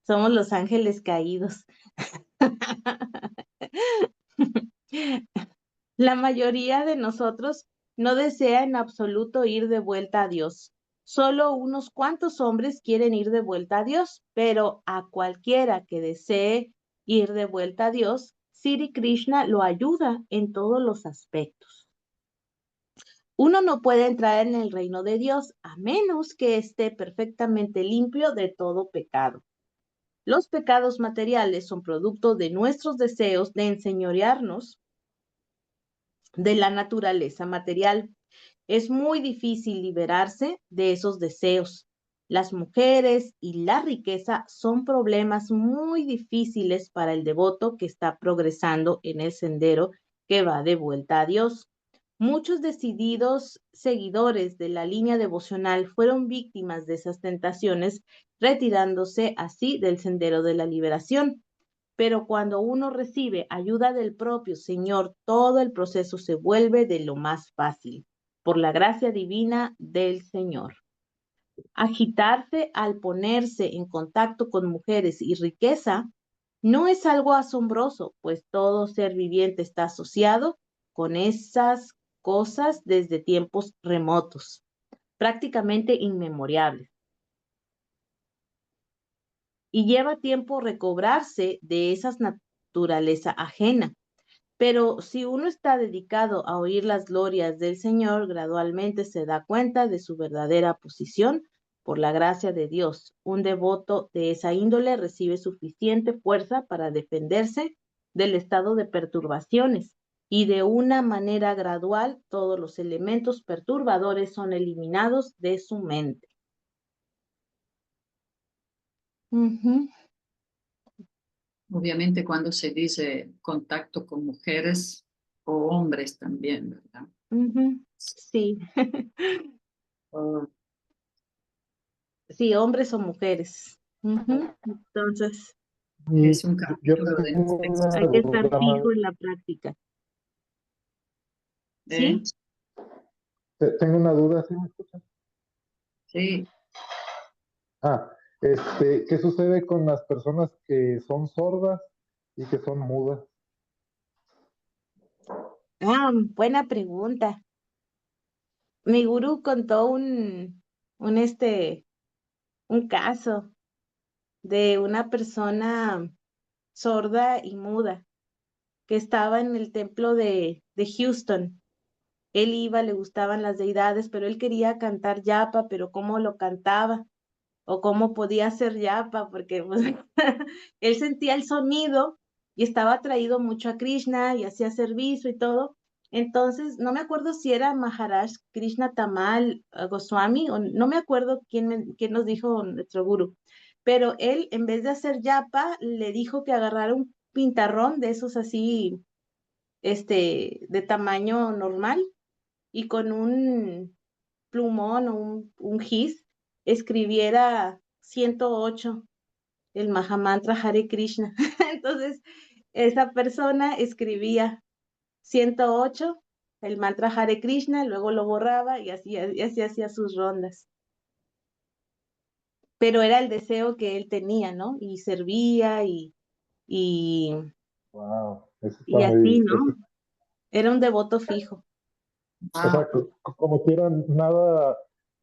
Somos los ángeles caídos. La mayoría de nosotros no desea en absoluto ir de vuelta a Dios. Solo unos cuantos hombres quieren ir de vuelta a Dios, pero a cualquiera que desee ir de vuelta a Dios, Sri Krishna lo ayuda en todos los aspectos. Uno no puede entrar en el reino de Dios a menos que esté perfectamente limpio de todo pecado. Los pecados materiales son producto de nuestros deseos de enseñorearnos de la naturaleza material. Es muy difícil liberarse de esos deseos. Las mujeres y la riqueza son problemas muy difíciles para el devoto que está progresando en el sendero que va de vuelta a Dios. Muchos decididos seguidores de la línea devocional fueron víctimas de esas tentaciones, retirándose así del sendero de la liberación. Pero cuando uno recibe ayuda del propio Señor, todo el proceso se vuelve de lo más fácil, por la gracia divina del Señor. Agitarse al ponerse en contacto con mujeres y riqueza no es algo asombroso, pues todo ser viviente está asociado con esas cosas desde tiempos remotos, prácticamente inmemorables. Y lleva tiempo recobrarse de esa naturaleza ajena. Pero si uno está dedicado a oír las glorias del Señor, gradualmente se da cuenta de su verdadera posición por la gracia de Dios. Un devoto de esa índole recibe suficiente fuerza para defenderse del estado de perturbaciones y de una manera gradual todos los elementos perturbadores son eliminados de su mente. Ujú, Obviamente cuando se dice contacto con mujeres o hombres también, ¿verdad? ujú, sí, Oh, sí, hombres o mujeres. Ujú, entonces, Y es un yo capítulo de tengo una hay que estar duda, fijo en la práctica. ¿eh? ¿Sí? tengo una duda, ¿sí me escuchan? Sí, Ah, ¿qué sucede con las personas que son sordas y que son mudas? Ah, buena pregunta. Mi gurú contó un caso de una persona sorda y muda que estaba en el templo de Houston. Él iba, le gustaban las deidades, pero él quería cantar yapa, pero ¿cómo lo cantaba? O cómo podía hacer yapa, porque pues, él sentía el sonido y estaba atraído mucho a Krishna y hacía servicio y todo. Entonces, no me acuerdo si era Maharaj Krishna Tamal Goswami, o no me acuerdo quién nos dijo nuestro guru, pero él, en vez de hacer yapa, le dijo que agarrara un pintarrón de esos así, de tamaño normal, y con un plumón o un gis, escribiera 108 el Mahamantra Hare Krishna. Entonces, esa persona escribía 108 el mantra Hare Krishna, luego lo borraba y así hacía sus rondas. Pero era el deseo que él tenía, ¿no? Y servía y, Wow, eso está y así, muy, ¿no? Era un devoto fijo. o sea, wow. como quieran, nada,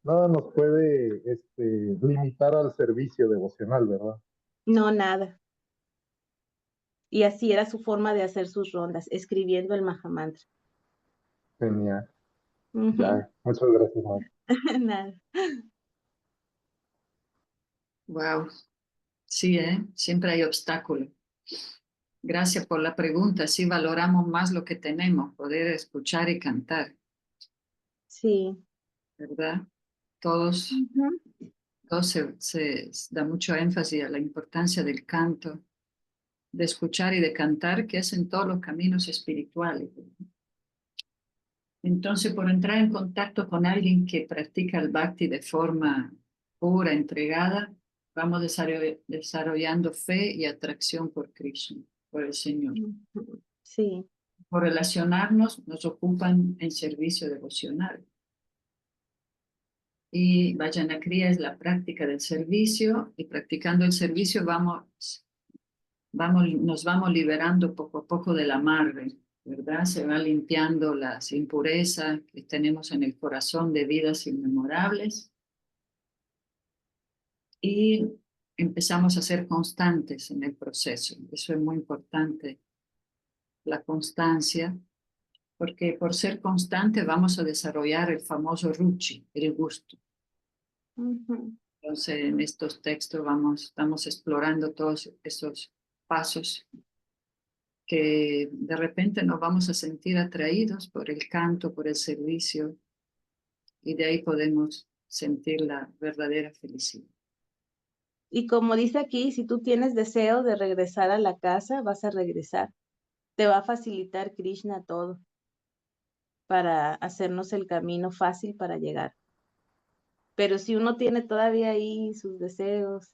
nada nos puede limitar al servicio devocional, ¿verdad? No, nada. Y así era su forma de hacer sus rondas, escribiendo el Mahamantra. Genial. Ujú. Ya, muchas gracias, Mike. Nada. Wow. Sí, siempre hay obstáculos. Gracias por la pregunta. Sí, valoramos más lo que tenemos, poder escuchar y cantar, Sí. ¿verdad? Todos, Ujú. todos se da mucho énfasis a la importancia del canto, de escuchar y de cantar, que es en todos los caminos espirituales. Entonces, por entrar en contacto con alguien que practica el bhakti de forma pura, entregada, vamos desarrollando fe y atracción por Krishna, por el Señor. Ujú. Sí. Por relacionarnos, nos ocupan en servicio devocional. Y Vajana Kriya es la práctica del servicio, y practicando el servicio nos vamos liberando poco a poco del amarre, ¿verdad? Se va limpiando las impurezas que tenemos en el corazón de vidas inmemorables y empezamos a ser constantes en el proceso. Eso es muy importante, la constancia, porque por ser constante vamos a desarrollar el famoso ruchi, el gusto. Ujú. Entonces, en estos textos estamos explorando todos esos pasos que de repente nos vamos a sentir atraídos por el canto, por el servicio, y de ahí podemos sentir la verdadera felicidad. Y como dice aquí, si tú tienes deseo de regresar a la casa, vas a regresar. Te va a facilitar Krishna todo para hacernos el camino fácil para llegar. Pero si uno tiene todavía ahí sus deseos,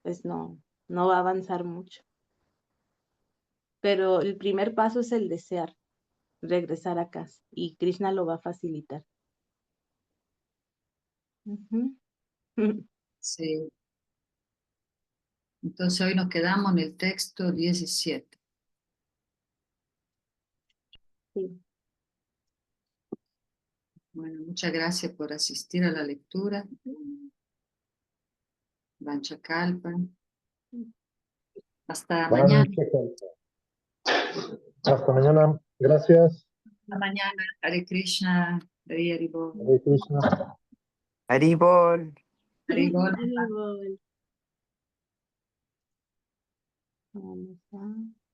pues no va a avanzar mucho. Pero el primer paso es el desear, regresar a casa, y Krishna lo va a facilitar. Ujú. Sí. Entonces hoy nos quedamos en el texto 17. Sí. Bueno, muchas gracias por asistir a la lectura. Vanchakalpa. Hasta mañana. Hasta mañana. Gracias. Hasta mañana. Hare Krishna. Hare Hare Bol. Hare Krishna. Haribol. Hare Bol. Haribol. Vamos a